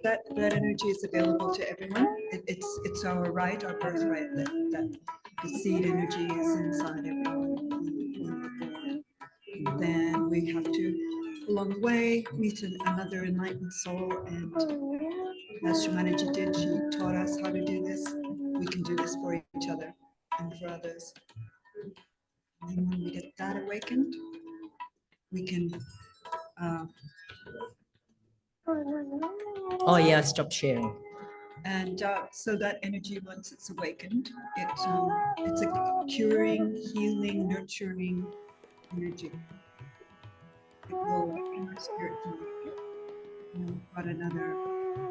that energy is available to everyone. It's our right, our birthright, that the seed energy is inside everyone. Then we have to, along the way, meet another enlightened soul. And as Shri Mataji did, she taught us how to do this. We can do this for each other and for others. And then when we get that awakened, we can. Oh yeah, stop sharing. And so that energy, once it's awakened, it's a curing, healing, nurturing energy. It will bring our spirit to but another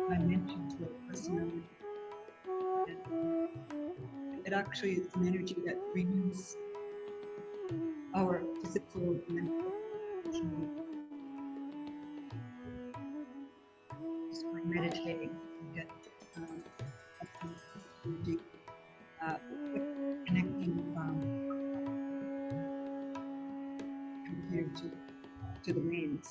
dimension to our personality. It actually is an energy that renews our physical and mental. Just by meditating, you get energy, connecting compared to the winds.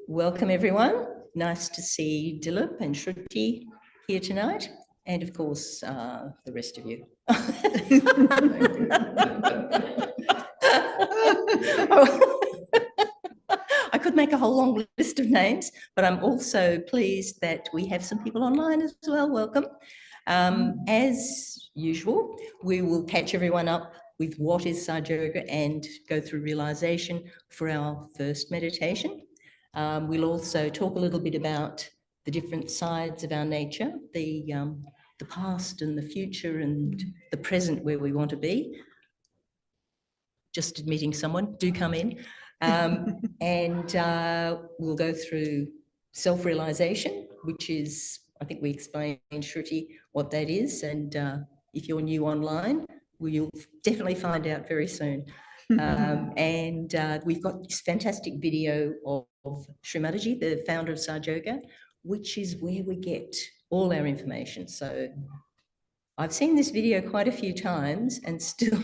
Welcome, everyone. Nice to see Dilip and Shruti here tonight, and of course, the rest of you. I could make a whole long list of names, but I'm also pleased that we have some people online as well. Welcome. As usual, we will catch everyone up with what is Sahaja Yoga and go through realization for our first meditation. We'll also talk a little bit about the different sides of our nature, the past and the future and the present where we want to be. Just admitting someone, do come in. And we'll go through self-realization, which is, I think we explained, Shruti, what that is. And if you're new online, you'll definitely find out very soon. And we've got this fantastic video of Shri Mataji, the founder of Sahaja Yoga, which is where we get all our information. So I've seen this video quite a few times and still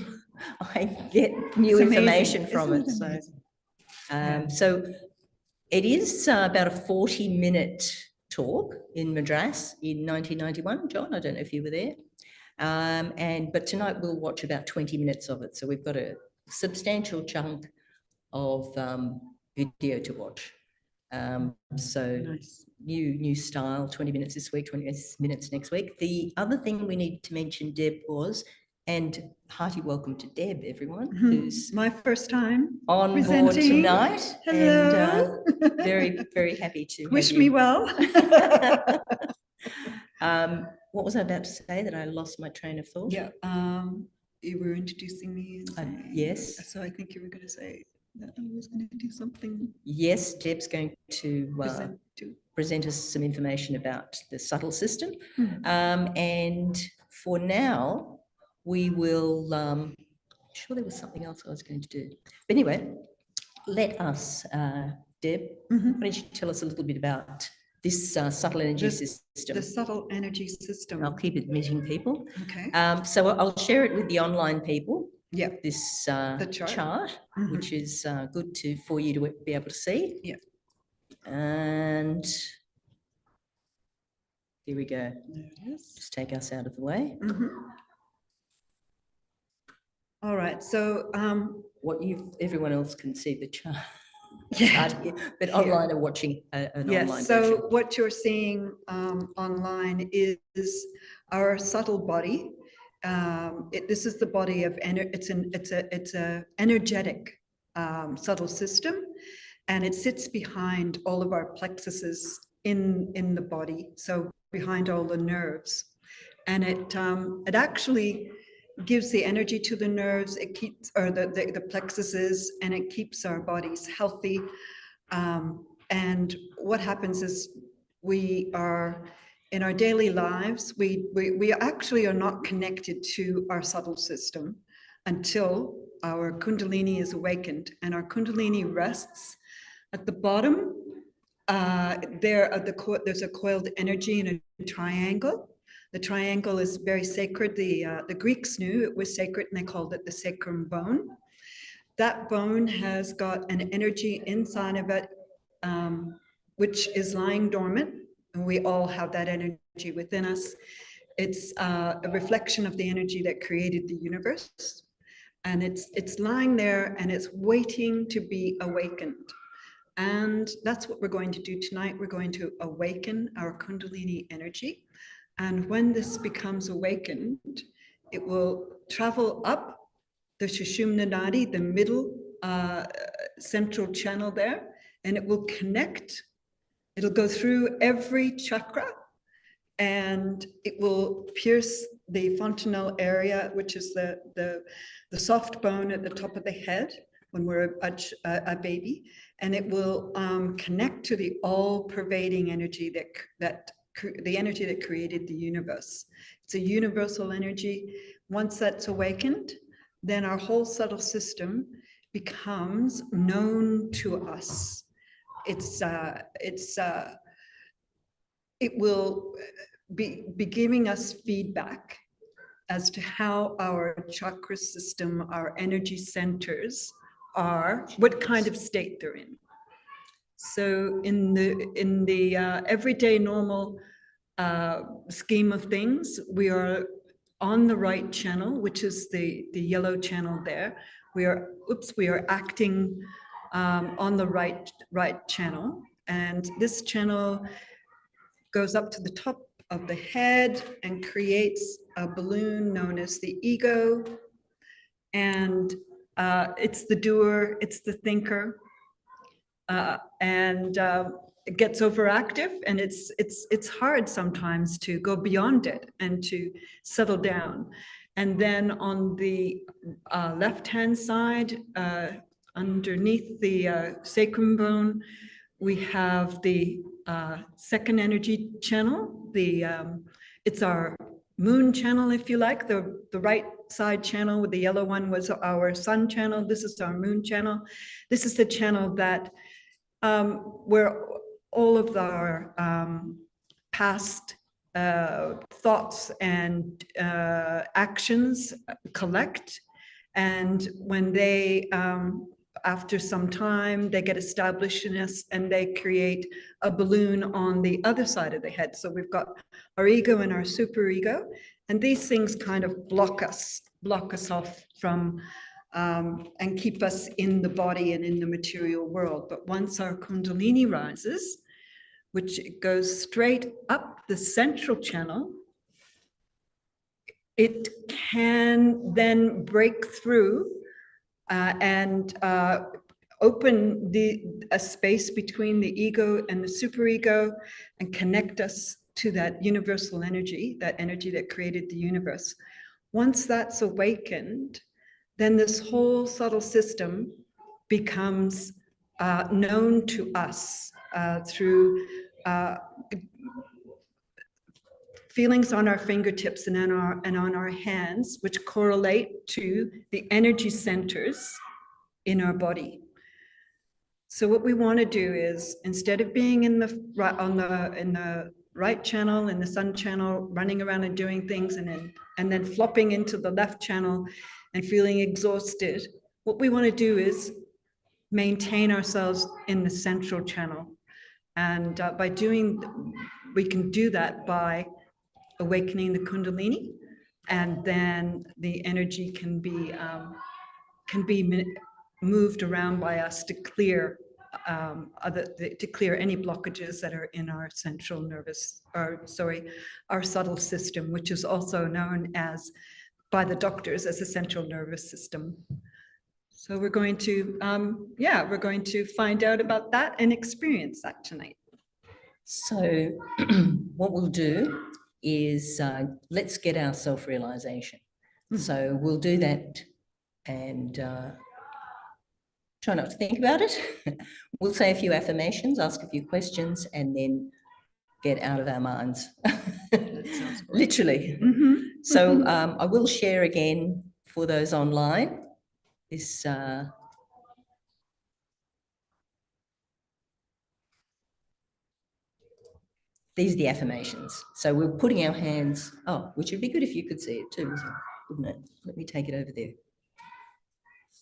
I get new information from it. So it is about a 40-minute talk in Madras in 1991. John, I don't know if you were there. But tonight we'll watch about 20 minutes of it. So we've got a substantial chunk of video to watch. So nice. New style, 20 minutes this week, 20 minutes next week. The other thing we need to mention, Deb, was, and hearty welcome to Deb, everyone, who's my first time on presenting. Board tonight. Hello. And very, very happy to wish me well. What was I about to say that I lost my train of thought? Yeah. you were introducing me. And saying, yes. So I think you were going to say that I was going to do something. Yes, Deb's going to present us some information about the subtle system. And for now, we will, I'm sure there was something else I was going to do. But anyway, let us, Deb, why don't you tell us a little bit about this subtle energy system? The subtle energy system. I'll keep admitting people. Okay. So I'll share it with the online people. Yeah. This the chart, which is good for you to be able to see. Yeah. And here we go. There it is. Just take us out of the way. All right. So everyone else can see the chart. Yeah. Here, but online are watching an online so version. what you're seeing online is our subtle body. This is the body of it's a energetic subtle system, and it sits behind all of our plexuses in the body, so behind all the nerves, and it actually gives the energy to the nerves. It keeps, or the plexuses, and it keeps our bodies healthy. And what happens is we are, in our daily lives, we actually are not connected to our subtle system until our Kundalini is awakened, and our Kundalini rests at the bottom. There's a coiled energy in a triangle. The triangle is very sacred. The Greeks knew it was sacred, and they called it the sacrum bone. That bone has got an energy inside of it, which is lying dormant, and we all have that energy within us. It's a reflection of the energy that created the universe, and it's lying there, and it's waiting to be awakened. And that's what we're going to do tonight. We're going to awaken our Kundalini energy. And when this becomes awakened, it will travel up the Sushumna Nadi, the middle central channel there, and it will connect. It'll go through every chakra, and it will pierce the fontanelle area, which is the soft bone at the top of the head when we're a baby, and it will connect to the all-pervading energy the energy that created the universe. It's a universal energy. Once that's awakened, then our whole subtle system becomes known to us. It will be giving us feedback as to how our chakra system, our energy centers are, what kind of state they're in. So in the everyday normal scheme of things, we are on the right channel, which is the yellow channel there. We are acting on the right channel, and this channel goes up to the top of the head and creates a balloon known as the ego, and it's the doer, it's the thinker. And it gets overactive, and it's hard sometimes to go beyond it and to settle down. And then on the left-hand side, underneath the sacrum bone, we have the second energy channel. It's our moon channel, if you like. The right side channel with the yellow one was our sun channel. This is our moon channel. This is the channel that where all of our past thoughts and actions collect. And when they, after some time, they get established in us, and they create a balloon on the other side of the head. So we've got our ego and our superego, and these things kind of block us off from and keep us in the body and in the material world. But once our Kundalini rises, which goes straight up the central channel, it can then break through and open a space between the ego and the superego, and connect us to that universal energy, that energy that created the universe. Once that's awakened, then this whole subtle system becomes known to us through feelings on our fingertips and on our hands, which correlate to the energy centers in our body. So what we want to do is, instead of being in the right channel, in the sun channel, running around and doing things, and then flopping into the left channel and feeling exhausted, what we want to do is maintain ourselves in the central channel. And we can do that by awakening the Kundalini, and then the energy can be moved around by us to clear any blockages that are in our our subtle system, which is also known as, by the doctors, as the central nervous system. So we're going to find out about that and experience that tonight. So what we'll do is let's get our self-realization. So we'll do that and try not to think about it. We'll say a few affirmations, ask a few questions, and then get out of our minds. Literally. Mm-hmm. So I will share again for those online this these are the affirmations. So we're putting our hands, which would be good if you could see it too, wouldn't it? Let me take it over there.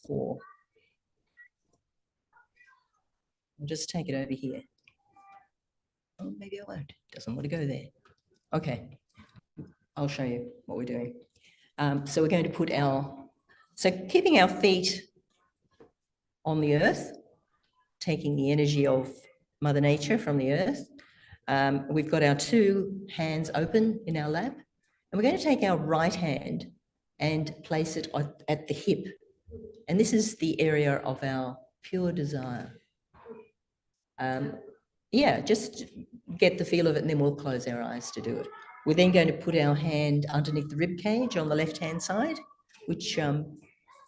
4. I'll just take it over here. Oh, maybe I won't. Doesn't want to go there. Okay. I'll show you what we're doing. So we're going to put keeping our feet on the earth, taking the energy of Mother Nature from the earth. We've got our 2 hands open in our lap, and we're going to take our right hand and place it at the hip. And this is the area of our pure desire. Just get the feel of it, and then we'll close our eyes to do it. We're then going to put our hand underneath the rib cage on the left-hand side, which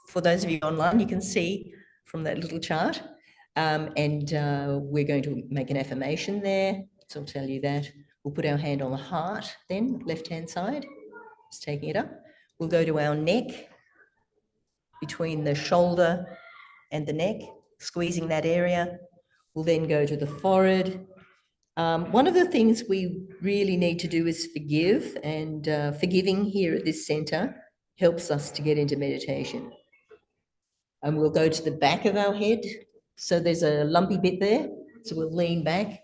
for those of you online, you can see from that little chart. We're going to make an affirmation there. So I'll tell you that. We'll put our hand on the heart then, left-hand side, just taking it up. We'll go to our neck, between the shoulder and the neck, squeezing that area. We'll then go to the forehead. One of the things we really need to do is forgive, and forgiving here at this center helps us to get into meditation. And we'll go to the back of our head. So there's a lumpy bit there. So we'll lean back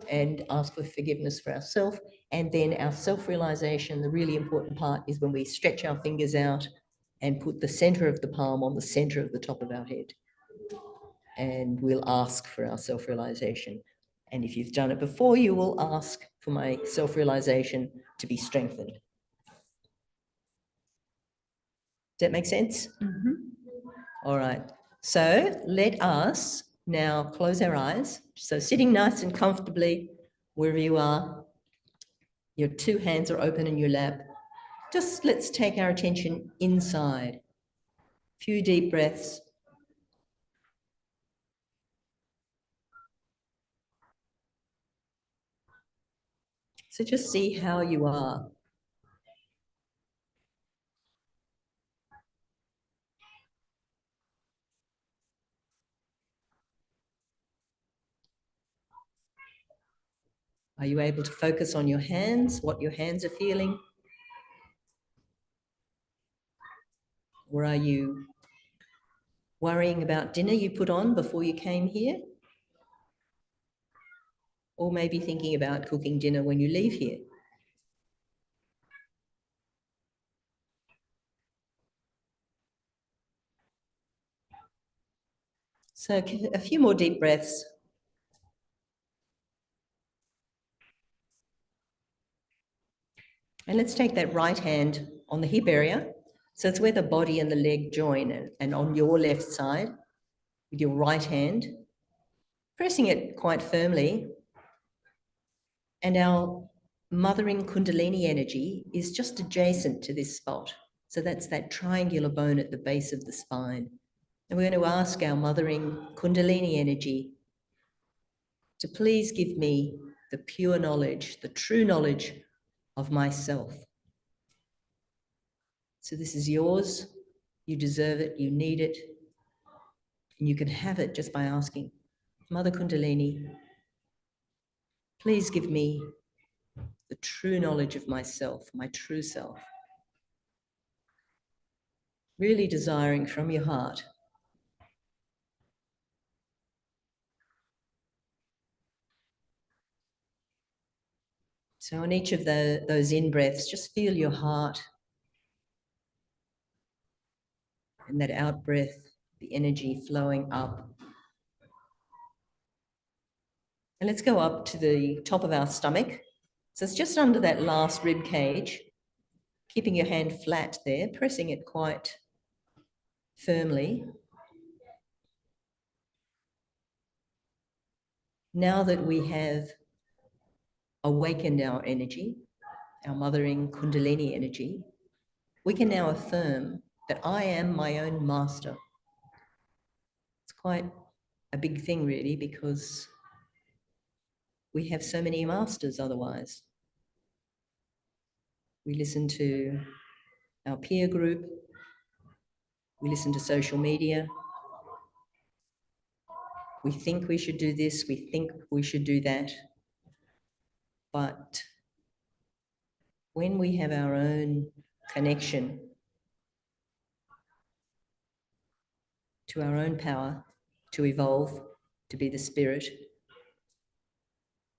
and ask for forgiveness for ourselves. And then our self-realization, the really important part, is when we stretch our fingers out and put the center of the palm on the center of the top of our head. And we'll ask for our self-realization. And if you've done it before, you will ask for my self-realization to be strengthened. Does that make sense? Mm-hmm. All right. So let us now close our eyes. So sitting nice and comfortably wherever you are, your 2 hands are open in your lap. Just let's take our attention inside. A few deep breaths. So just see how you are. Are you able to focus on your hands, what your hands are feeling? Or are you worrying about dinner you put on before you came here? Or maybe thinking about cooking dinner when you leave here? So a few more deep breaths. And let's take that right hand on the hip area. So it's where the body and the leg join, and on your left side, with your right hand, pressing it quite firmly. And our mothering Kundalini energy is just adjacent to this spot. So that's that triangular bone at the base of the spine. And we're going to ask our mothering Kundalini energy to please give me the pure knowledge, the true knowledge of myself. So this is yours. You deserve it. You need it. And you can have it just by asking, Mother Kundalini, please give me the true knowledge of myself, my true self. Really desiring from your heart. So on each of those in-breaths, just feel your heart. And that out-breath, the energy flowing up. And let's go up to the top of our stomach. So it's just under that last rib cage, keeping your hand flat there, pressing it quite firmly. Now that we have awakened our energy, our mothering Kundalini energy, we can now affirm that I am my own master. It's quite a big thing, really, because we have so many masters otherwise. We listen to our peer group, we listen to social media, we think we should do this, we think we should do that. But when we have our own connection to our own power, to evolve, to be the spirit,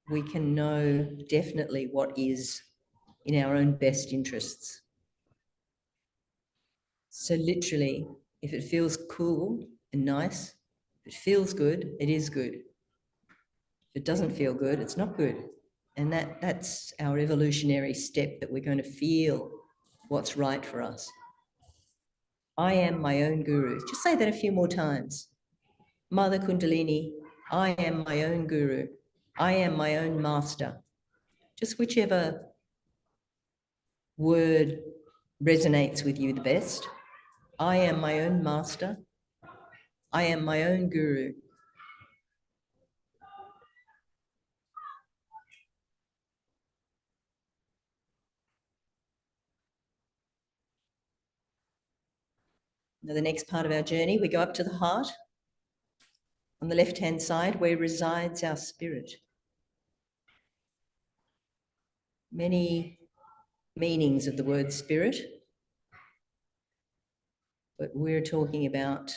we can know definitely what is in our own best interests. So literally, if it feels cool and nice, if it feels good, it is good. If it doesn't feel good, it's not good. And that's our evolutionary step, that we're going to feel what's right for us. I am my own guru. Just say that a few more times. Mother Kundalini, I am my own guru. I am my own master. Just whichever word resonates with you the best. I am my own master. I am my own guru. Now, the next part of our journey, we go up to the heart. On the left-hand side, where resides our spirit. Many meanings of the word spirit, but we're talking about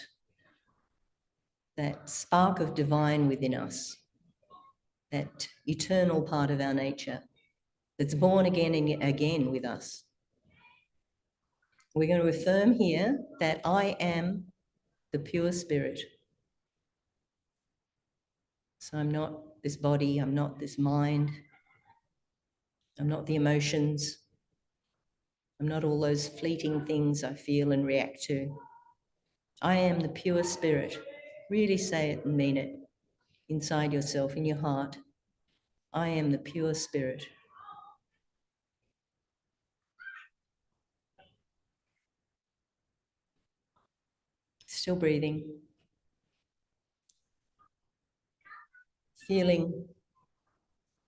that spark of divine within us, that eternal part of our nature that's born again and again with us. We're going to affirm here that I am the pure spirit. So I'm not this body, I'm not this mind, I'm not the emotions, I'm not all those fleeting things I feel and react to. I am the pure spirit. Really say it and mean it inside yourself, in your heart. I am the pure spirit. Still breathing. Feeling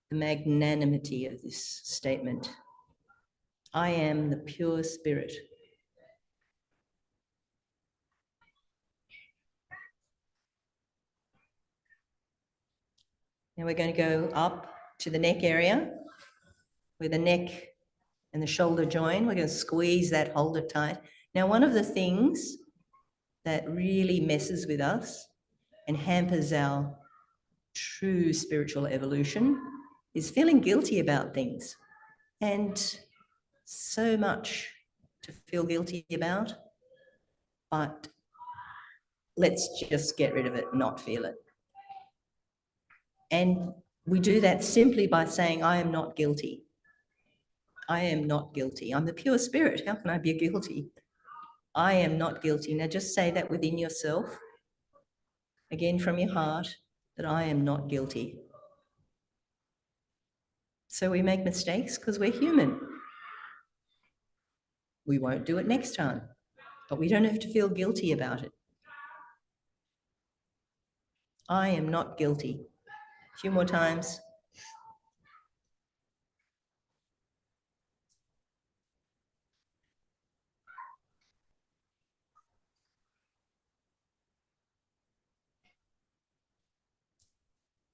the magnanimity of this statement. I am the pure spirit. Now we're going to go up to the neck area, where the neck and the shoulder join. We're going to squeeze that, hold it tight. Now, one of the things that really messes with us and hampers our true spiritual evolution is feeling guilty about things. And so much to feel guilty about, but let's just get rid of it, not feel it. And we do that simply by saying, I am not guilty. I am not guilty. I'm the pure spirit. How can I be guilty? I am not guilty. Now just say that within yourself, again from your heart, that I am not guilty. So we make mistakes because we're human. We won't do it next time, but we don't have to feel guilty about it. I am not guilty. A few more times.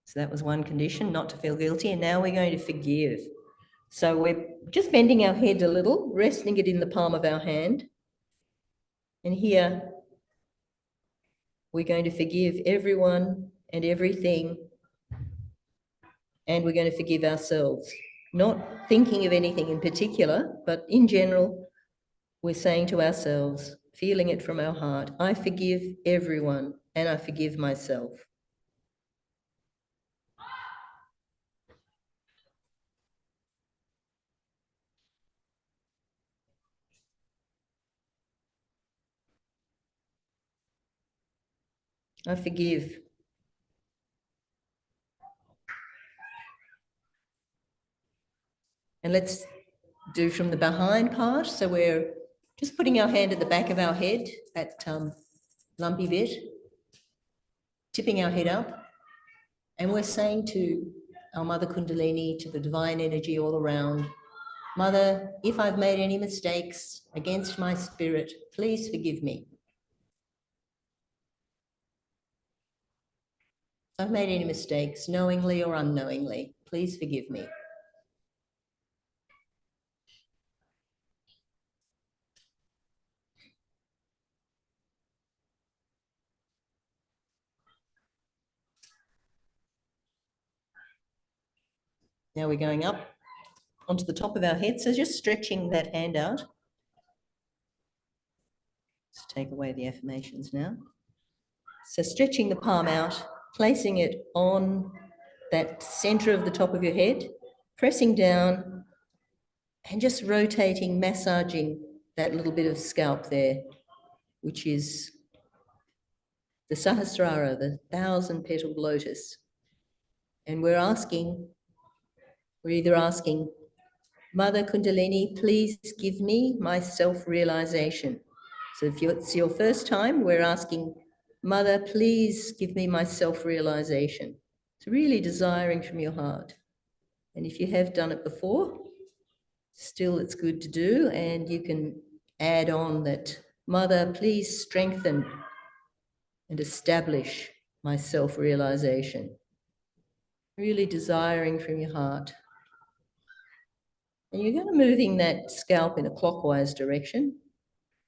So that was one condition, not to feel guilty. And now we're going to forgive. So we're just bending our head a little, resting it in the palm of our hand. And here, we're going to forgive everyone and everything. And we're going to forgive ourselves. Not thinking of anything in particular, but in general, we're saying to ourselves, feeling it from our heart, I forgive everyone and I forgive myself. I forgive. And let's do from the behind part. So we're just putting our hand at the back of our head, that lumpy bit, tipping our head up. And we're saying to our Mother Kundalini, to the divine energy all around, Mother, if I've made any mistakes against my spirit, please forgive me. If I've made any mistakes, knowingly or unknowingly, please forgive me. Now we're going up onto the top of our head. So just stretching that hand out. Let's take away the affirmations now. So stretching the palm out, placing it on that center of the top of your head, pressing down and just rotating, massaging that little bit of scalp there, which is the Sahasrara, the 1,000-petaled lotus. And we're either asking, Mother Kundalini, please give me my self-realization. So if it's your first time, we're asking, Mother, please give me my self-realization. It's really desiring from your heart. And if you have done it before, still it's good to do. And you can add on that, Mother, please strengthen and establish my self-realization. Really desiring from your heart. And you're going to moving that scalp in a clockwise direction,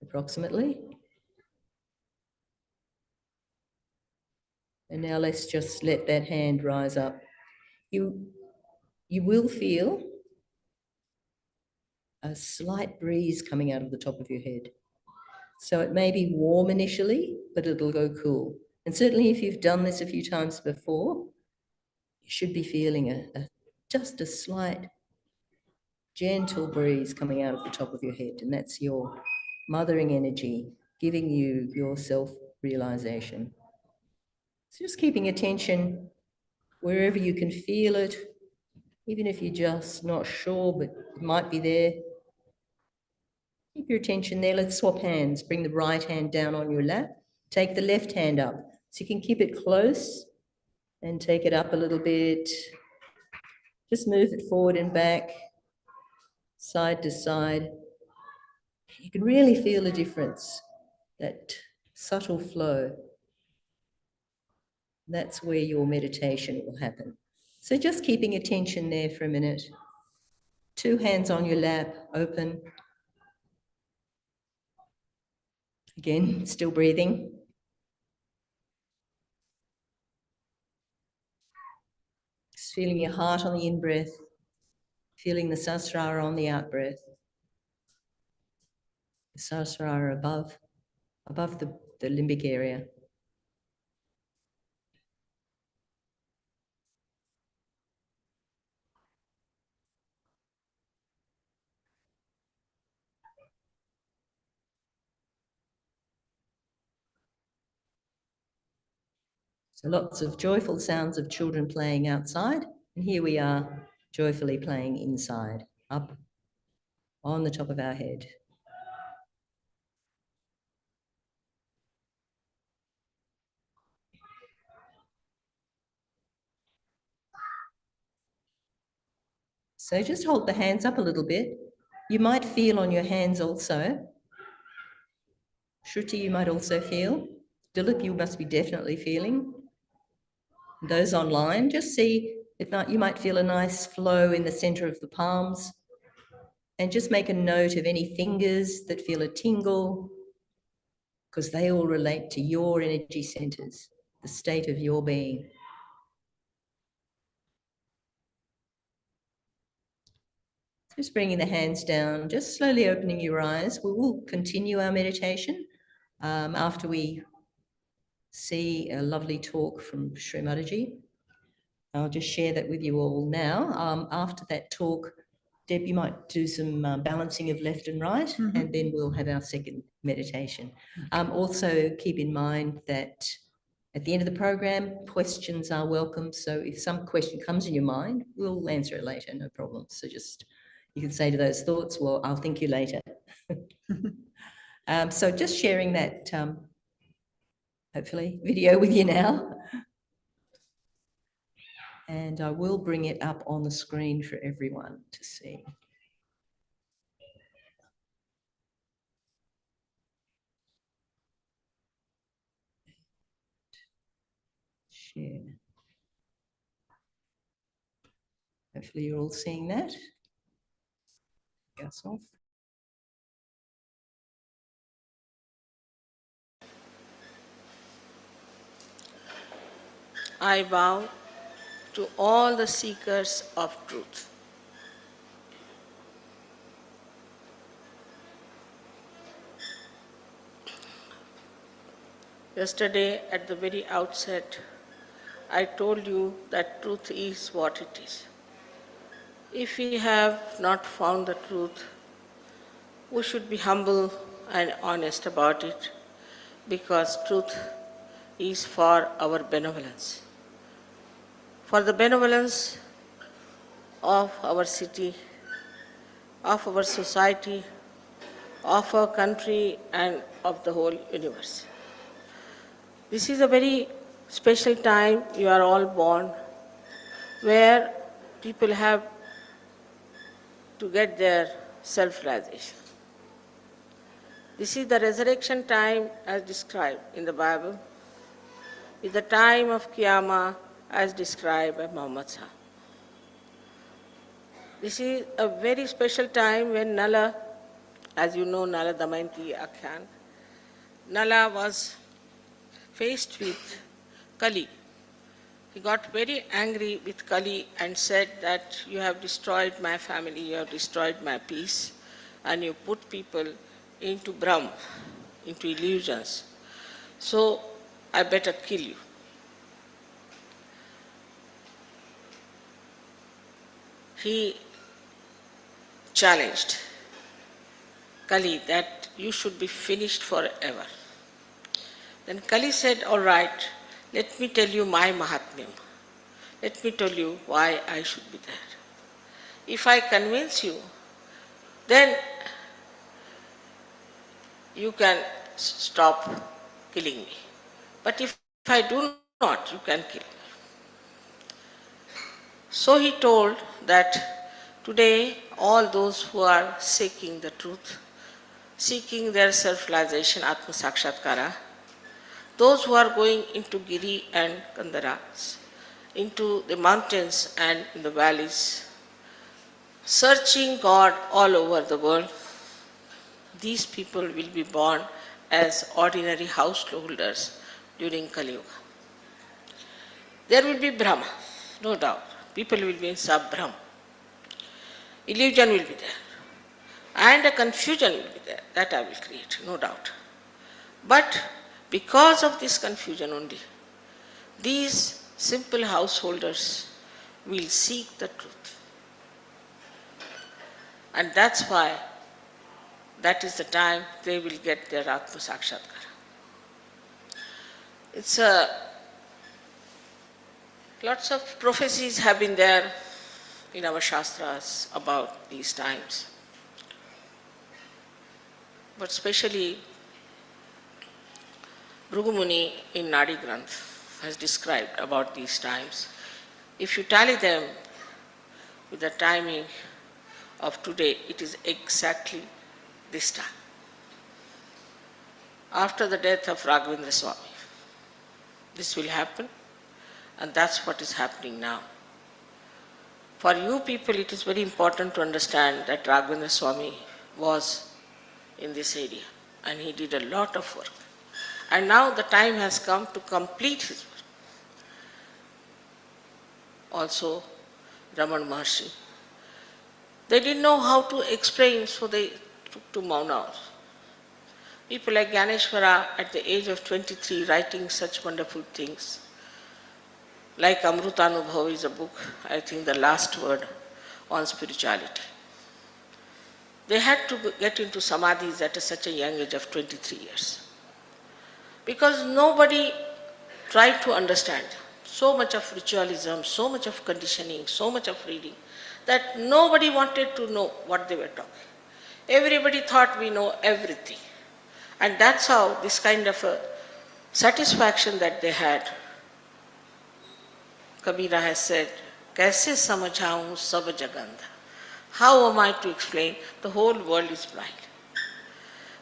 approximately. And now let's just let that hand rise up. You will feel a slight breeze coming out of the top of your head. So it may be warm initially, but it'll go cool. And certainly if you've done this a few times before, you should be feeling just a slight gentle breeze coming out of the top of your head. And that's your mothering energy, giving you your self-realization. So just keeping attention wherever you can feel it, even if you're just not sure, but it might be there. Keep your attention there. Let's swap hands. Bring the right hand down on your lap. Take the left hand up. So you can keep it close and take it up a little bit. Just move it forward and back, side to side. You can really feel a difference, that subtle flow. That's where your meditation will happen. So just keeping attention there for a minute. 2 hands on your lap, open. Again, still breathing. Just feeling your heart on the in-breath, feeling the Sahasrara on the out-breath. The Sahasrara above the limbic area. So lots of joyful sounds of children playing outside. And here we are joyfully playing inside, up on the top of our head. So just hold the hands up a little bit. You might feel on your hands also. Shruti, you might also feel. Dilip, you must be definitely feeling. Those online, just see, you might feel a nice flow in the center of the palms. And just make a note of any fingers that feel a tingle, because they all relate to your energy centers, the state of your being. Just bringing the hands down, just slowly opening your eyes. We will continue our meditation after we see a lovely talk from Shri Mataji. I'll just share that with you all now. After that talk, Deb, you might do some balancing of left and right, and then we'll have our second meditation. Also, keep in mind that at the end of the program, questions are welcome. So if some question comes in your mind, we'll answer it later, no problem. So just, you can say to those thoughts, well, I'll think you later. So just sharing that, hopefully, video with you now. And I will bring it up on the screen for everyone to see. Share. Hopefully you're all seeing that. That's off. I bow to all the seekers of truth. Yesterday, at the very outset, I told you that truth is what it is. If we have not found the truth, we should be humble and honest about it, because truth is for our benevolence. For the benevolence of our city, of our society, of our country, and of the whole universe. This is a very special time you are all born, where people have to get their self-realization. This is the resurrection time as described in the Bible, is the time of Qiyamah as described by Muhammad Sahib. This is a very special time when Nala, as you know, Nala Damayanti Akhyan, Nala was faced with Kali. He got very angry with Kali and said that you have destroyed my family, you have destroyed my peace, and you put people into Brahm, into illusions. So I better kill you. He challenged Kali that you should be finished forever. Then Kali said, all right, let me tell you my Mahatmyam. Let me tell you why I should be there. If I convince you, then you can stop killing me. But if I do not, you can kill me. So he told that today all those who are seeking the truth, seeking their self-realization, Atma Sakshatkara, those who are going into Giri and Kandaras, into the mountains and in the valleys, searching God all over the world, these people will be born as ordinary householders during Kali Yuga. There will be Brahma, no doubt. People will be in sub-Brahm. Illusion will be there. And a confusion will be there. That I will create, no doubt. But because of this confusion only, these simple householders will seek the truth. And that's why that is the time they will get their Atma Sakshatkara. It's lots of prophecies have been there in our Shastras about these times. But especially Bhrigu Muni in Nadi Granth has described about these times. If you tally them with the timing of today, it is exactly this time. After the death of Raghavendra Swami, this will happen, and that's what is happening now. For you people, it is very important to understand that Raghavendra Swami was in this area, and he did a lot of work. And now the time has come to complete his work. Also, Raman Maharshi. They didn't know how to explain, so they took to Mauna. People like Ganeshwara at the age of 23 writing such wonderful things. Like Amrutanubhav is a book, I think the last word on spirituality. They had to get into samadhis at such a young age of 23 years. Because nobody tried to understand. So much of ritualism, so much of conditioning, so much of reading, that nobody wanted to know what they were talking. Everybody thought we know everything. And that's how this kind of a satisfaction that they had. Kabira has said, "Kaise samajhaun sab jagandha." How am I to explain? The whole world is blind.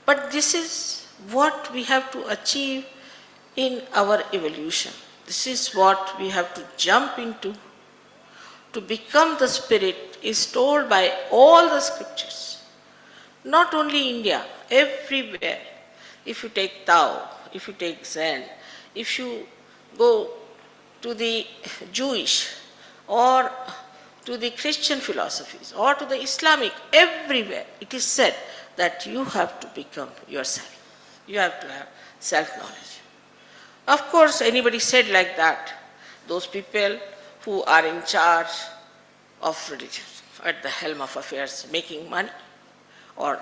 But this is what we have to achieve in our evolution. This is what we have to jump into. To become the spirit is told by all the scriptures. Not only India, everywhere. If you take Tao, if you take Zen, if you go to the Jewish or to the Christian philosophies or to the Islamic, everywhere it is said that you have to become yourself. You have to have self-knowledge. Of course, anybody said like that, those people who are in charge of religion, at the helm of affairs, making money or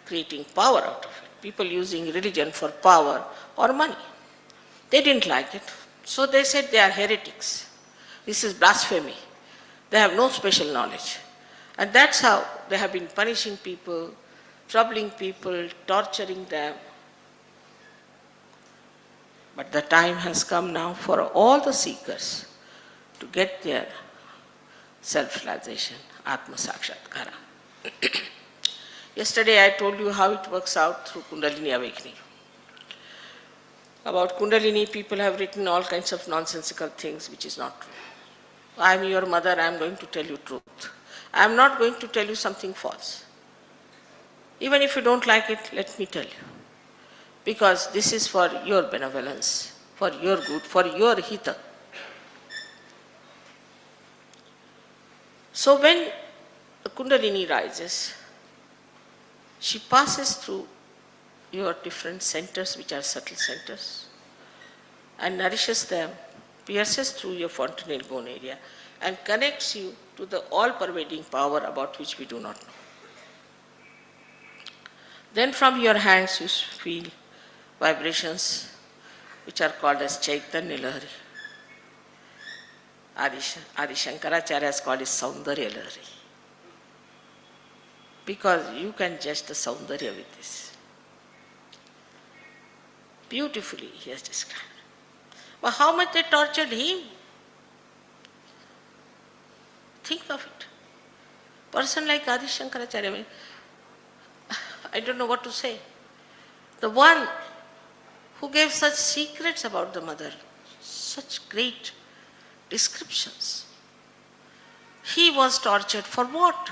creating power out of it, people using religion for power or money. They didn't like it, so they said they are heretics. This is blasphemy. They have no special knowledge. And that's how they have been punishing people, troubling people, torturing them. But the time has come now for all the seekers to get their self-realization, Atma Sakshatkara. Yesterday I told you how it works out through Kundalini awakening. About Kundalini, people have written all kinds of nonsensical things which is not true. I am your mother, I am going to tell you truth. I am not going to tell you something false. Even if you don't like it, let me tell you. Because this is for your benevolence, for your good, for your hita. So when the Kundalini rises, she passes through your different centers, which are subtle centers, and nourishes them, pierces through your fontanel bone area, and connects you to the all-pervading power about which we do not know. Then from your hands you feel vibrations which are called as Chaitanya Lahari. Adi Shankaracharya has called it Saundarya Lahari. Because you can judge the Saundarya with this. Beautifully he has described. But how much they tortured him? Think of it. Person like Adi Shankaracharya, I don't know what to say. The one who gave such secrets about the mother, such great descriptions. He was tortured for what?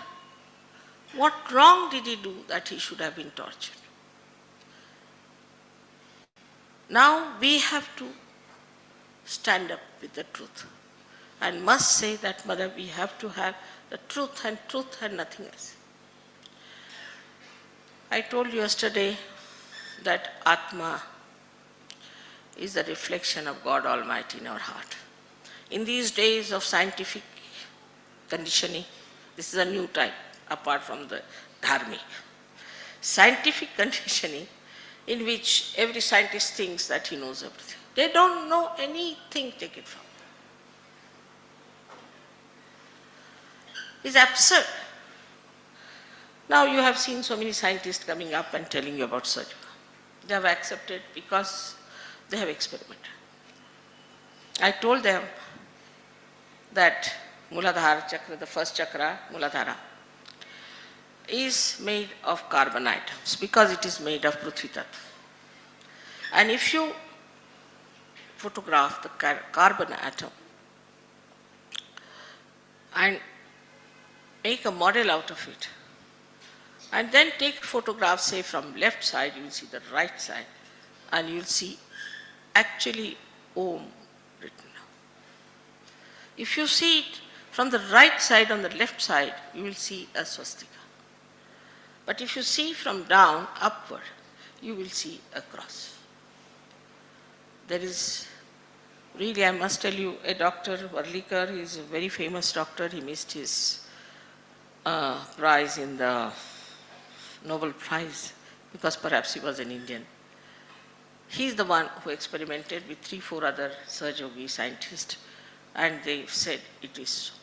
What wrong did he do that he should have been tortured? Now we have to stand up with the truth and must say that, Mother, we have to have the truth and nothing else. I told you yesterday that Atma is the reflection of God Almighty in our heart. In these days of scientific conditioning, this is a new type apart from the dharmic. Scientific conditioning in which every scientist thinks that he knows everything. They don't know anything, take it from them. It's absurd. Now you have seen so many scientists coming up and telling you about surgery. They have accepted because they have experimented. I told them that Muladhara chakra, the first chakra, Muladhara, is made of carbon atoms because it is made of Prithvi Tattva. And if you photograph the carbon atom and make a model out of it, and then take photographs, say from left side, you will see the right side, and you will see actually Om written. If you see it from the right side on the left side, you will see a swastika. But if you see from down upward, you will see a cross. There is really, I must tell you, a doctor, Varlikar, he is a very famous doctor. He missed his prize in the Nobel Prize because perhaps he was an Indian. He is the one who experimented with 3-4 other Sahaja Yogi scientists, and they said it is so.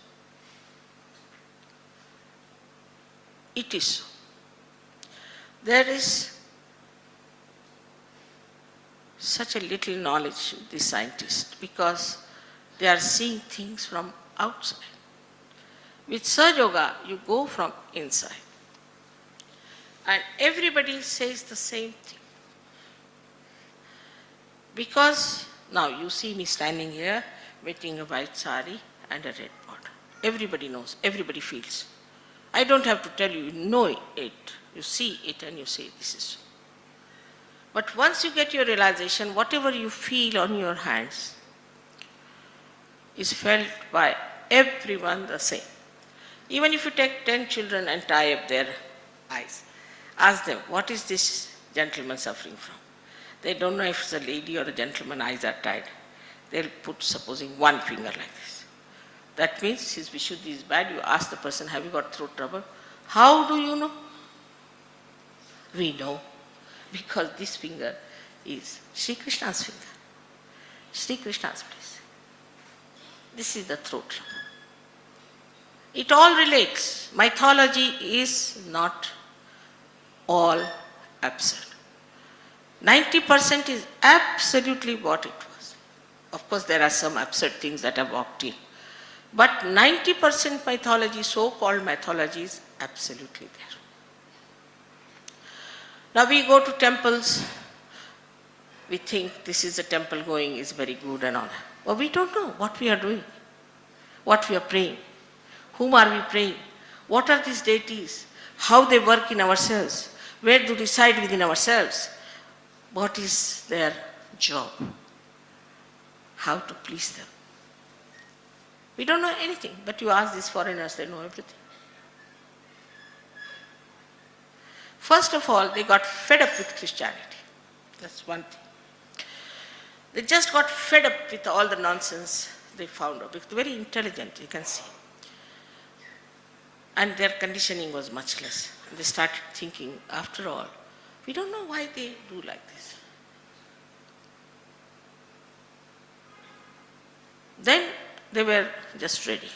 It is so. There is such a little knowledge with these scientists because they are seeing things from outside. With Sahaja Yoga, you go from inside. And everybody says the same thing. Because now you see me standing here, wearing a white sari and a red border. Everybody knows, everybody feels. I don't have to tell you, you know it. You see it and you say this is so. But once you get your realization, whatever you feel on your hands is felt by everyone the same. Even if you take 10 children and tie up their eyes, ask them, what is this gentleman suffering from? They don't know if it's a lady or a gentleman, eyes are tied. They'll put, supposing, one finger like this. That means his Vishuddhi is bad. You ask the person, have you got throat trouble? How do you know? We know. Because this finger is Sri Krishna's finger. Sri Krishna's place. This is the throat trouble. It all relates. Mythology is not all absurd. 90% is absolutely what it was. Of course, there are some absurd things that have walked in. But 90% mythology, so-called mythology, is absolutely there. Now we go to temples, we think this is a temple going is very good and all that. But we don't know what we are doing, what we are praying, whom are we praying, what are these deities, how they work in ourselves, where do they reside within ourselves, what is their job, how to please them. We don't know anything, but you ask these foreigners, they know everything. First of all, they got fed up with Christianity. That's one thing. They just got fed up with all the nonsense they found out. They're very intelligent, you can see. And their conditioning was much less. And they started thinking, after all, we don't know why they do like this. Then they were just ready.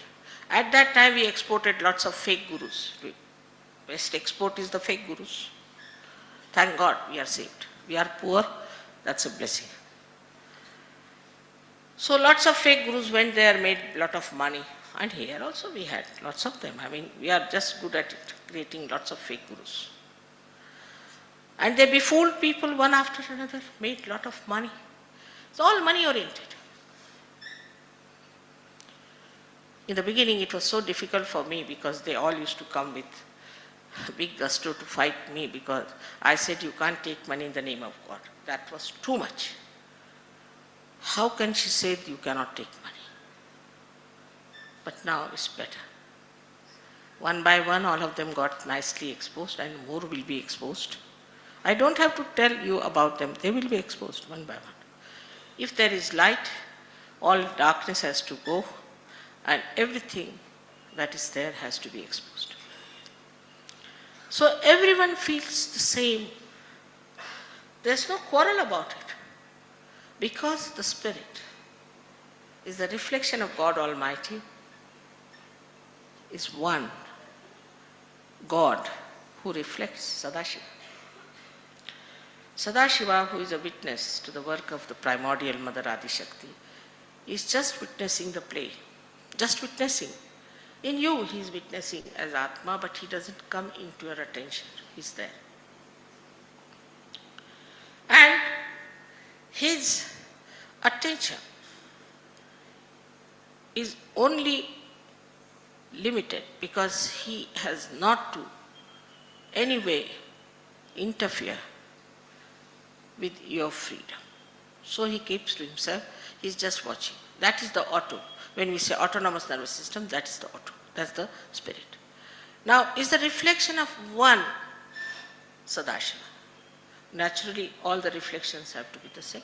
At that time, we exported lots of fake gurus. Best export is the fake gurus. Thank God we are saved. We are poor, that's a blessing. So lots of fake gurus went there, made a lot of money. And here also we had lots of them. I mean, we are just good at it, creating lots of fake gurus. And they befooled people one after another, made a lot of money. It's all money oriented. In the beginning it was so difficult for me because they all used to come with big gusto to fight me because I said you can't take money in the name of God. That was too much. How can she say you cannot take money? But now it's better. One by one all of them got nicely exposed and more will be exposed. I don't have to tell you about them, they will be exposed one by one. If there is light, all darkness has to go and everything that is there has to be exposed. So everyone feels the same. There's no quarrel about it. Because the Spirit is the reflection of God Almighty, is one God who reflects Sadashiva. Sadashiva, who is a witness to the work of the primordial Mother Adi Shakti, is just witnessing the play, just witnessing. In you, he is witnessing as Atma, but he doesn't come into your attention. He's there. And his attention is only limited because he has not to any way interfere with your freedom. So he keeps to himself, he's just watching. That is the auto. When we say autonomous nervous system, that is the auto. That's the spirit. Now, is the reflection of one Sadashiva. Naturally, all the reflections have to be the same.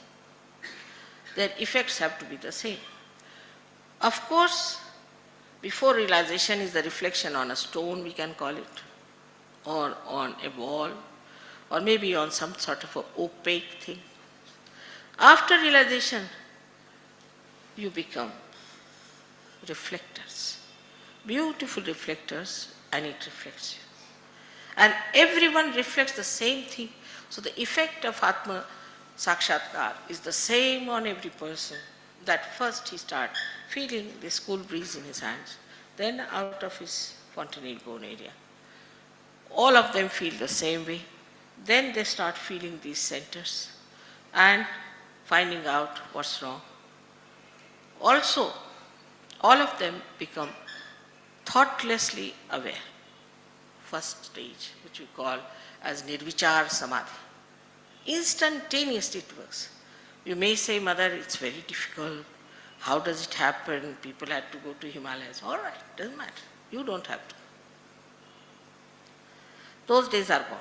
Their effects have to be the same. Of course, before realization is the reflection on a stone, we can call it, or on a wall, or maybe on some sort of an opaque thing. After realization, you become reflectors, beautiful reflectors, and it reflects you. And everyone reflects the same thing. So the effect of Atma Sakshatkar is the same on every person. That first he starts feeling this cool breeze in his hands, then out of his fontanelle bone area. All of them feel the same way. Then they start feeling these centers and finding out what's wrong. Also, all of them become thoughtlessly aware. First stage, which we call as Nirvichar Samadhi. Instantaneously it works. You may say, Mother, it's very difficult. How does it happen? People had to go to Himalayas. All right, doesn't matter. You don't have to. Those days are gone.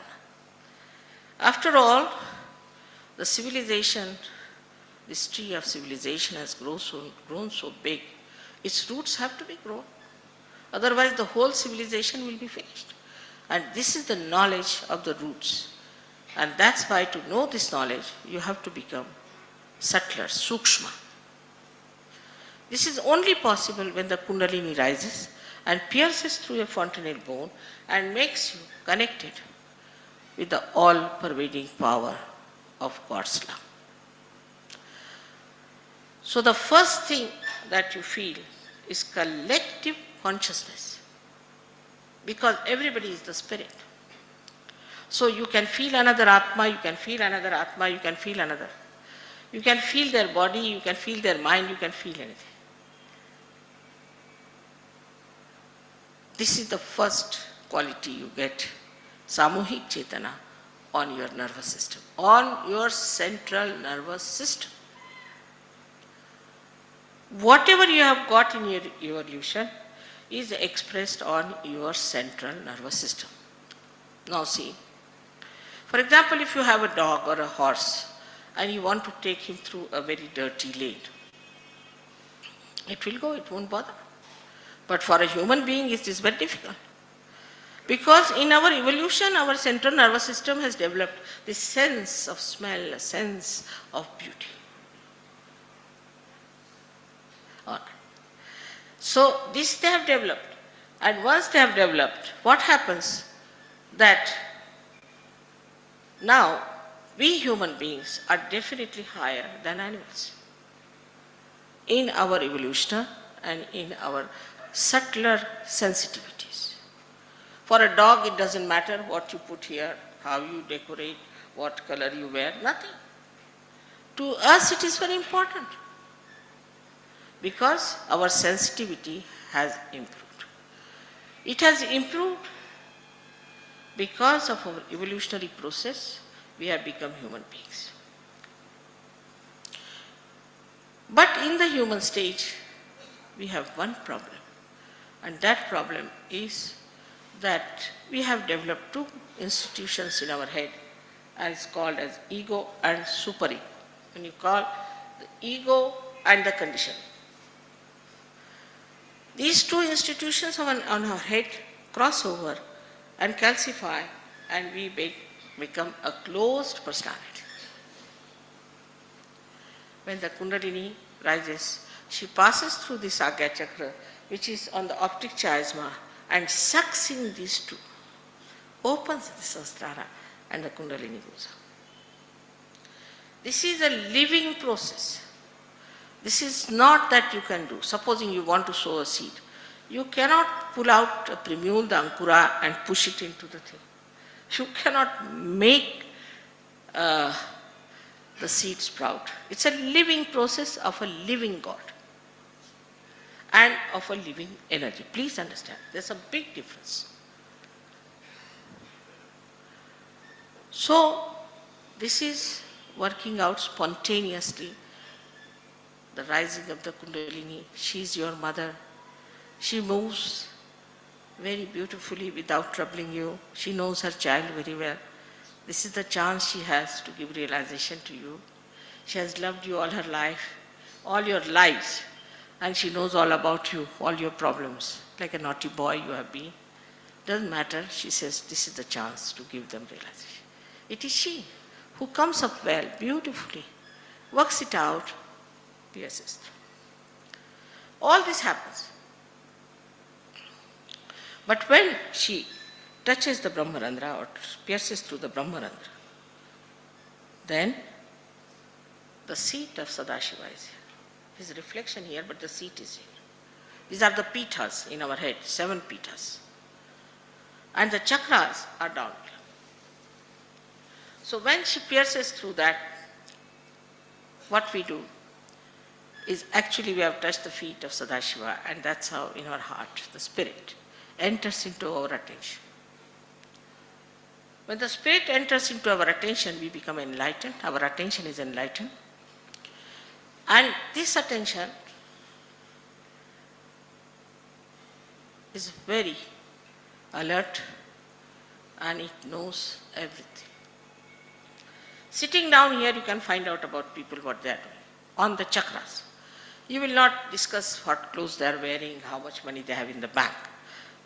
After all, the civilization, this tree of civilization has grown so big, its roots have to be grown. Otherwise, the whole civilization will be finished. And this is the knowledge of the roots. And that's why to know this knowledge, you have to become subtler, sukshma. This is only possible when the kundalini rises and pierces through your fontanelle bone and makes you connected with the all-pervading power of God's love. So the first thing that you feel is collective consciousness, because everybody is the spirit. So you can feel another Atma, you can feel another Atma, you can feel another. You can feel their body, you can feel their mind, you can feel anything. This is the first quality you get, Samuhik Chetana, on your nervous system, on your central nervous system. Whatever you have got in your evolution is expressed on your central nervous system. Now see, for example, if you have a dog or a horse and you want to take him through a very dirty lane, it will go, it won't bother. But for a human being, it is very difficult. Because in our evolution, our central nervous system has developed this sense of smell, a sense of beauty. All right. So this they have developed. And once they have developed, what happens? That now we human beings are definitely higher than animals in our evolution and in our subtler sensitivities. For a dog, it doesn't matter what you put here, how you decorate, what color you wear, nothing. To us, it is very important because our sensitivity has improved. It has improved because of our evolutionary process, we have become human beings. But in the human stage, we have one problem. And that problem is that we have developed two institutions in our head, and it's called as ego and superego. When you call the ego and the condition. These two institutions on our head cross over and calcify, and we become a closed personality. When the Kundalini rises, she passes through the Sagya Chakra, which is on the optic chiasma, and sucks in these two, opens the Sahasrara, and the Kundalini goes up. This is a living process. This is not that you can do. Supposing you want to sow a seed, You cannot pull out a primule, the ankura, and push it into the thing. You cannot make the seed sprout. It's a living process of a living God and of a living energy. Please understand, there's a big difference. So, this is working out spontaneously, the rising of the Kundalini. She is your mother. She moves very beautifully without troubling you. She knows her child very well. This is the chance she has to give realization to you. She has loved you all her life, all your lives, and she knows all about you, all your problems. Like a naughty boy you have been. Doesn't matter, she says, this is the chance to give them realization. It is she who comes up well, beautifully, works it out, pierces through. All this happens. But when she touches the Brahmarandra or pierces through the Brahmarandra, then the seat of Sadashiva is here. His reflection here, but the seat is here. These are the pithas in our head, 7 pithas. And the chakras are down here. So when she pierces through that, what we do is actually we have touched the feet of Sadashiva, and that's how in our heart the spirit enters into our attention. When the spirit enters into our attention, we become enlightened. Our attention is enlightened. And this attention is very alert and it knows everything. Sitting down here, you can find out about people what they are doing on the chakras. You will not discuss what clothes they are wearing, how much money they have in the bank,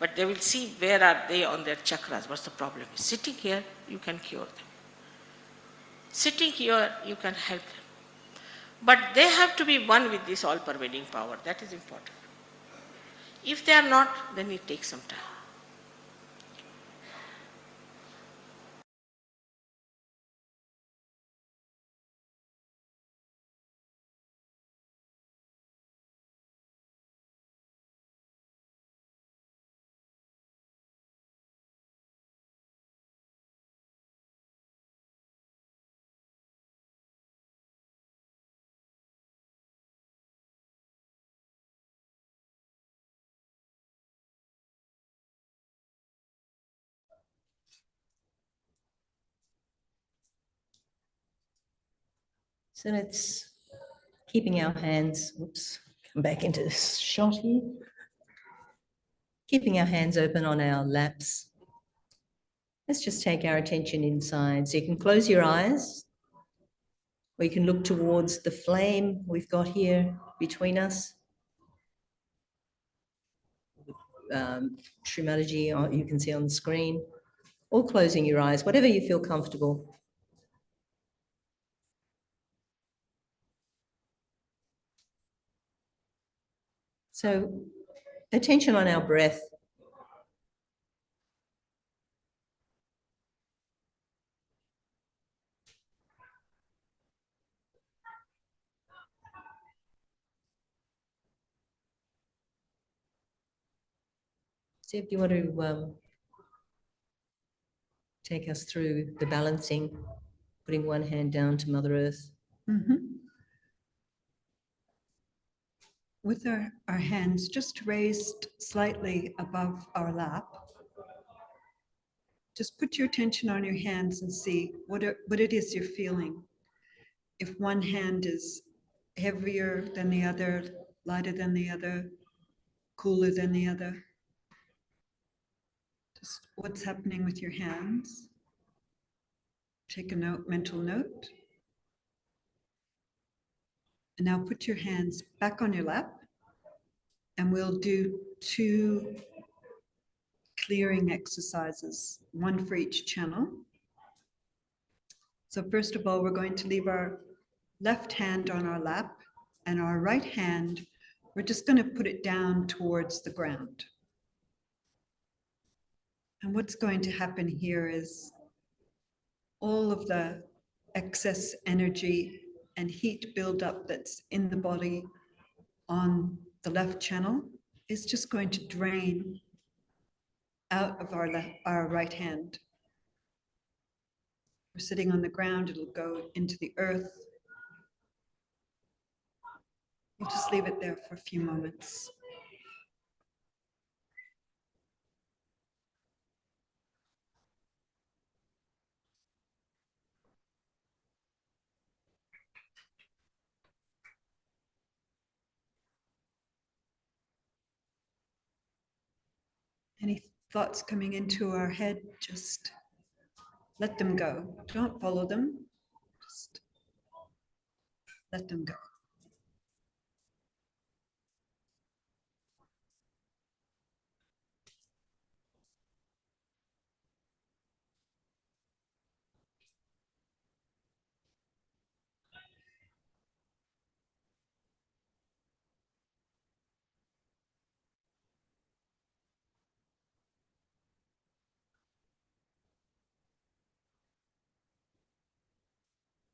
but they will see where are they on their chakras, what's the problem. Sitting here, you can cure them. Sitting here, you can help them. But they have to be one with this all-pervading power. That is important. If they are not, then it takes some time. So let's keeping our hands, whoops, come back into this shot here. Keeping our hands open on our laps. Let's just take our attention inside. So you can close your eyes, or you can look towards the flame we've got here between us. Shri Mataji, you can see on the screen, or closing your eyes, whatever you feel comfortable. So attention on our breath. So if you want to take us through the balancing, putting one hand down to Mother Earth. With our hands just raised slightly above our lap, just put your attention on your hands and see what it is you're feeling. If one hand is heavier than the other, lighter than the other, cooler than the other. Just what's happening with your hands. Take a note, mental note. And now put your hands back on your lap, and we'll do 2 clearing exercises, one for each channel. So first of all, we're going to leave our left hand on our lap, and our right hand, we're just going to put it down towards the ground. And what's going to happen here is all of the excess energy and heat buildup that's in the body on the left channel is just going to drain out of our right hand. We're sitting on the ground, it'll go into the earth. We'll just leave it there for a few moments. Any thoughts coming into our head, just let them go. Don't follow them, just let them go.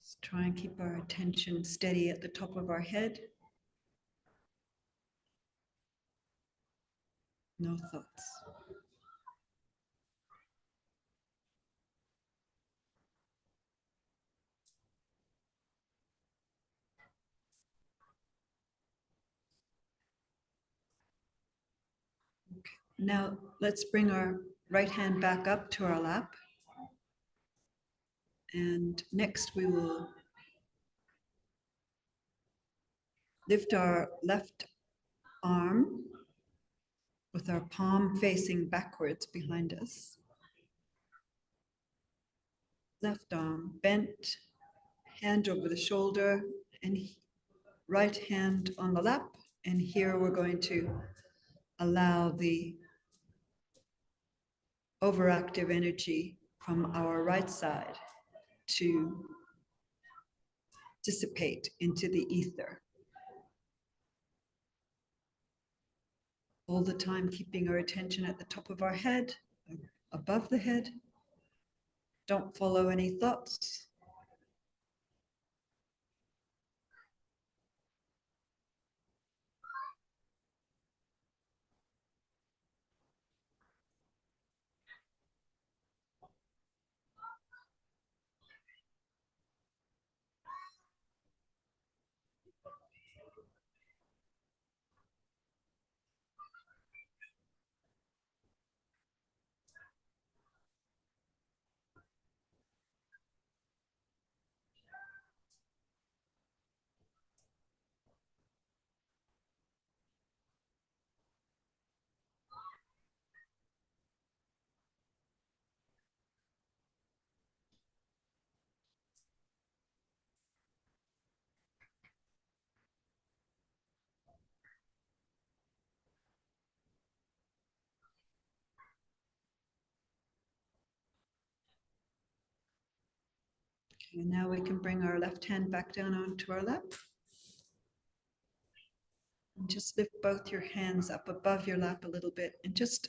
Let's try and keep our attention steady at the top of our head. No thoughts. Okay. Now let's bring our right hand back up to our lap. And next we will lift our left arm with our palm facing backwards behind us. Left arm bent, hand over the shoulder, and right hand on the lap. And here we're going to allow the overactive energy from our right side to dissipate into the ether. All the time keeping our attention at the top of our head, above the head. Don't follow any thoughts. Okay, now we can bring our left hand back down onto our lap. And just lift both your hands up above your lap a little bit and just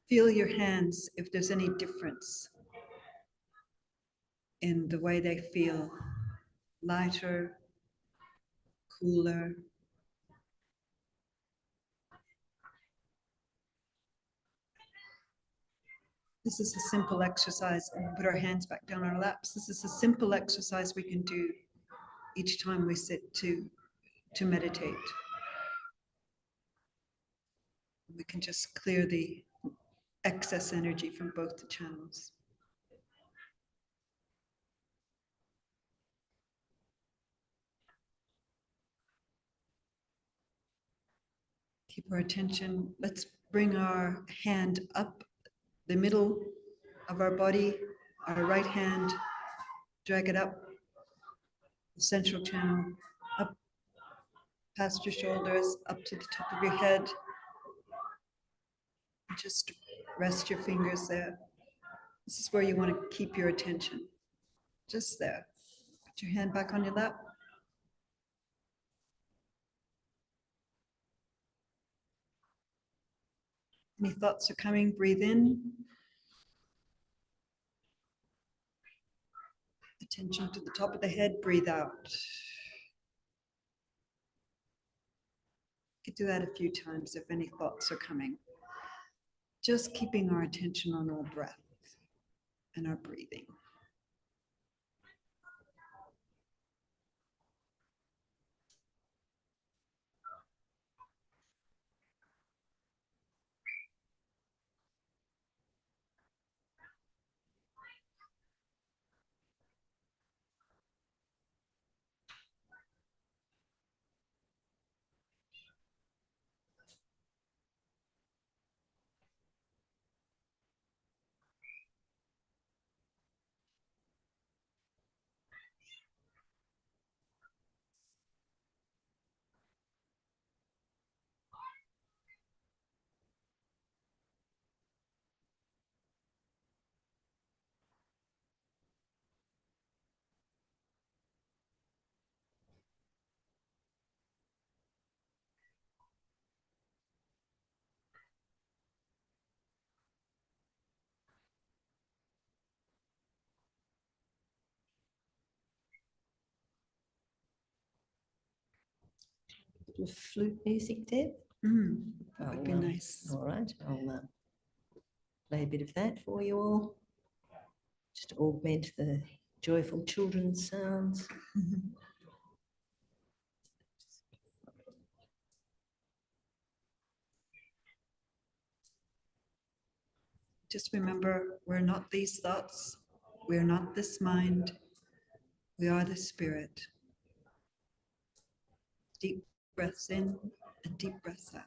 feel your hands if there's any difference in the way they feel. Lighter, cooler. This is a simple exercise. And put our hands back down our laps. This is a simple exercise we can do each time we sit to meditate. We can just clear the excess energy from both the channels. Keep our attention. Let's bring our hand up the middle of our body, our right hand, drag it up the central channel, up past your shoulders, up to the top of your head. Just rest your fingers there. This is where you want to keep your attention. Just there. Put your hand back on your lap. Any thoughts are coming, breathe in. Attention to the top of the head, breathe out. do that a few times if any thoughts are coming. Just keeping our attention on our breath and our breathing. Bit of flute music, Deb. That would be nice. All right, I'll play a bit of that for you all. Just to augment the joyful children's sounds. Just remember, we're not these thoughts. We're not this mind. We are the spirit. Deep breaths in and deep breaths out.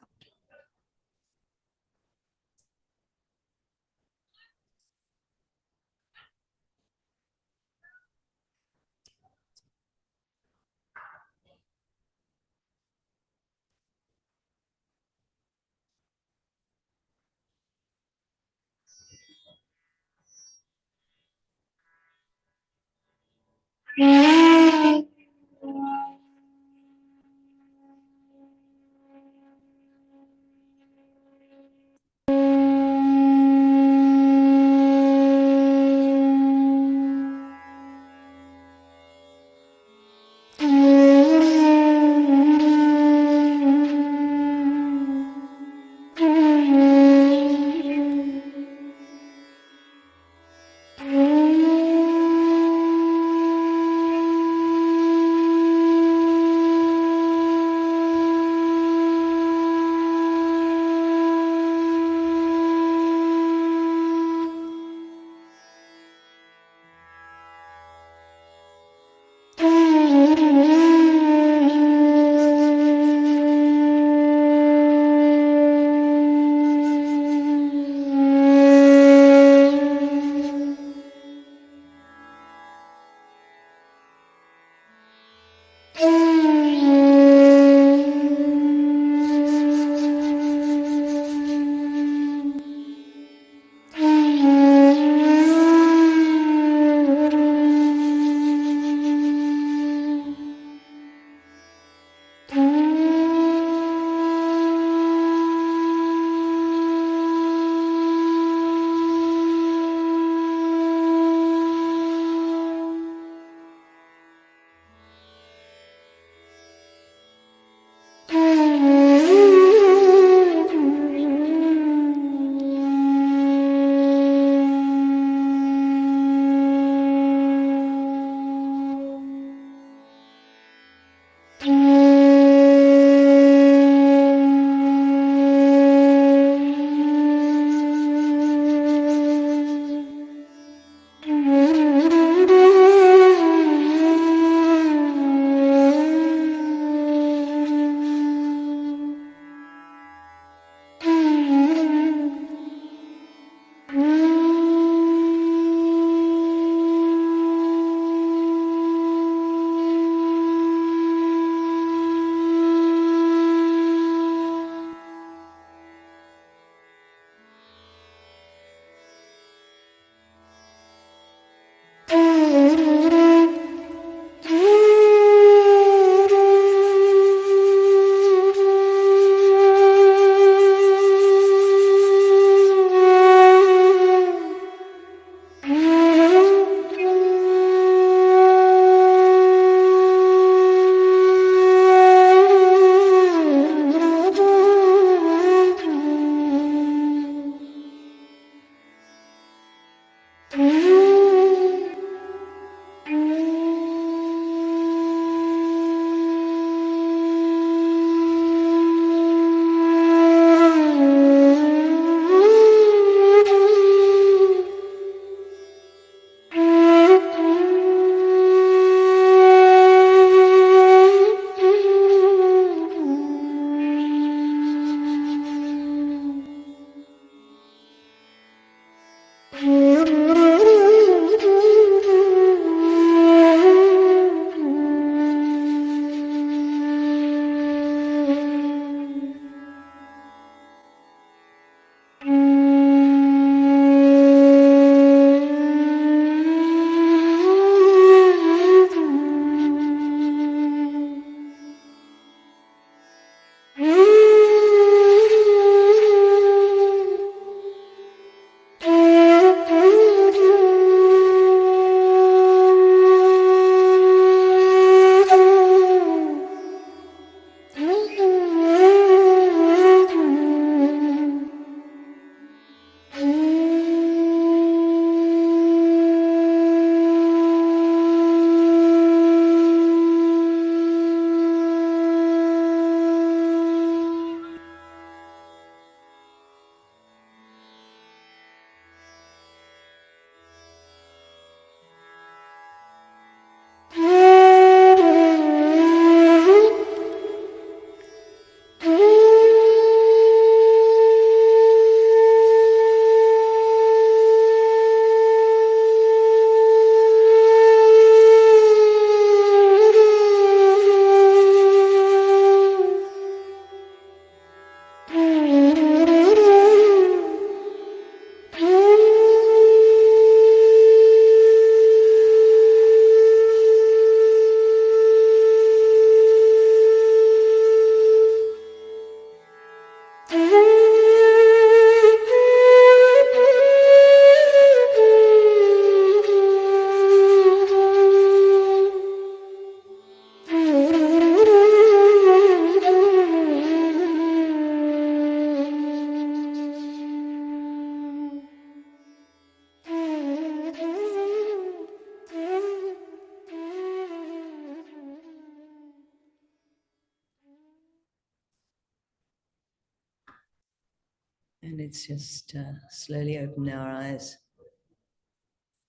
And let's just slowly open our eyes.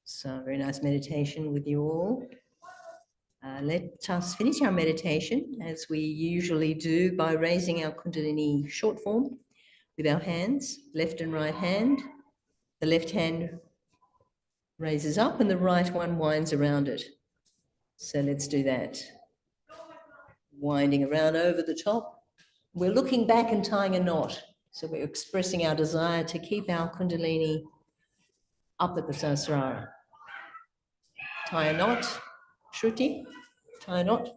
So very nice meditation with you all. Let us finish our meditation as we usually do by raising our Kundalini short form with our hands, left and right hand. The left hand raises up and the right one winds around it. So let's do that. Winding around over the top. We're looking back and tying a knot. So we're expressing our desire to keep our Kundalini up at the Sahasrara. Tie a knot. Shruti, tie a knot.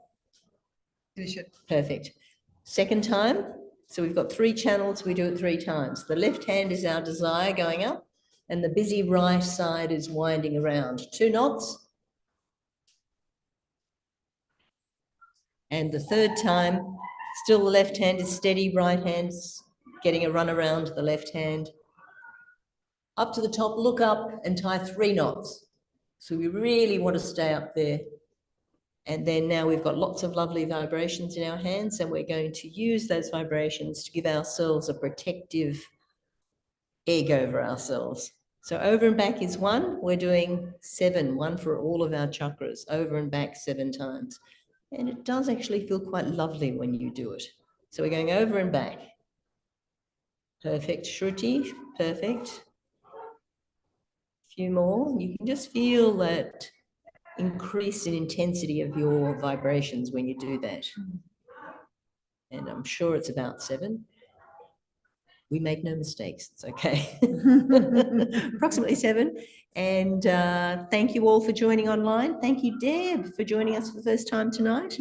Finish it. Perfect. Second time. So we've got 3 channels. We do it 3 times. The left hand is our desire going up and the busy right side is winding around. 2 knots. And the third time, still the left hand is steady, right hand's getting a run around the left hand. Up to the top, look up and tie 3 knots. So we really want to stay up there. And then now we've got lots of lovely vibrations in our hands and we're going to use those vibrations to give ourselves a protective egg over ourselves. So over and back is 1. We're doing 7, 1 for all of our chakras, over and back 7 times. And it does actually feel quite lovely when you do it. So we're going over and back. Perfect, Shruti, perfect. A few more. You can just feel that increase in intensity of your vibrations when you do that. And I'm sure it's about 7. We make no mistakes, it's okay. Approximately 7. And thank you all for joining online. Thank you, Deb, for joining us for the first time tonight.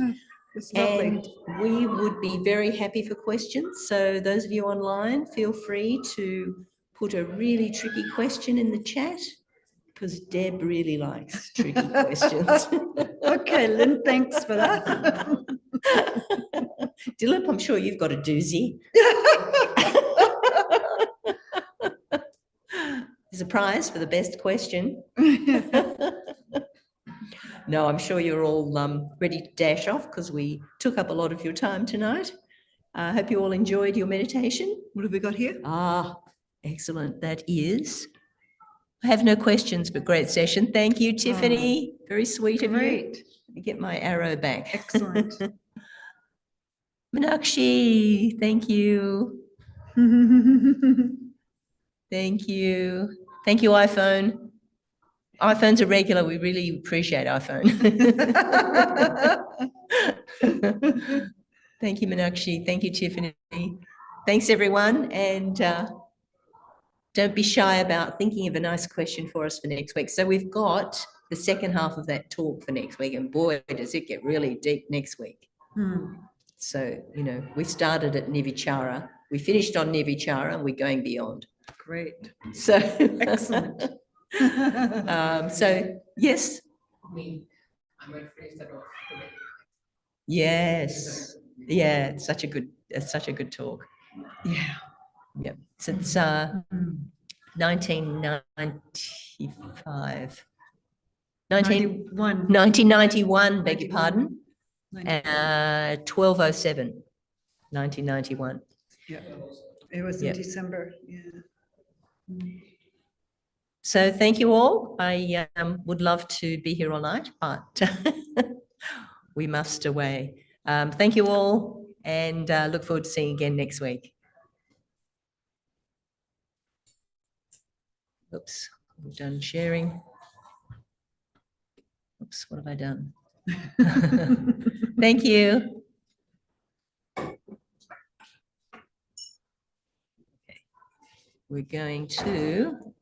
It's lovely. And we would be very happy for questions. So those of you online, feel free to put a really tricky question in the chat because Deb really likes tricky questions. Okay, Lynn, thanks for that. Dilip, I'm sure you've got a doozy. There's a prize for the best question. No, I'm sure you're all ready to dash off because we took up a lot of your time tonight. I hope you all enjoyed your meditation. What have we got here? Ah, excellent. That is. I have no questions, but great session. Thank you, Tiffany. Very sweet of you. Great. Let me get my arrow back. Excellent. Meenakshi, thank you. Thank you. Thank you, iPhone. iPhone's a regular. We really appreciate iPhone. Thank you, Meenakshi. Thank you, Tiffany. Thanks, everyone. And don't be shy about thinking of a nice question for us for next week. So we've got the second half of that talk for next week. And boy, does it get really deep next week. So, you know, we started at Nivichara. We finished on Nivichara and we're going beyond. Great. So Excellent. So yes. I might phrase that off today. Yes. Yeah, it's such a good talk. Yeah. Yep. Since 1995. 1991, beg your pardon. 1207, 1991. Yeah. It was in December. Yeah. So thank you all. I would love to be here all night, but we must away. Thank you all and look forward to seeing you again next week. Oops, I'm done sharing. Oops, what have I done? Thank you. Okay. We're going to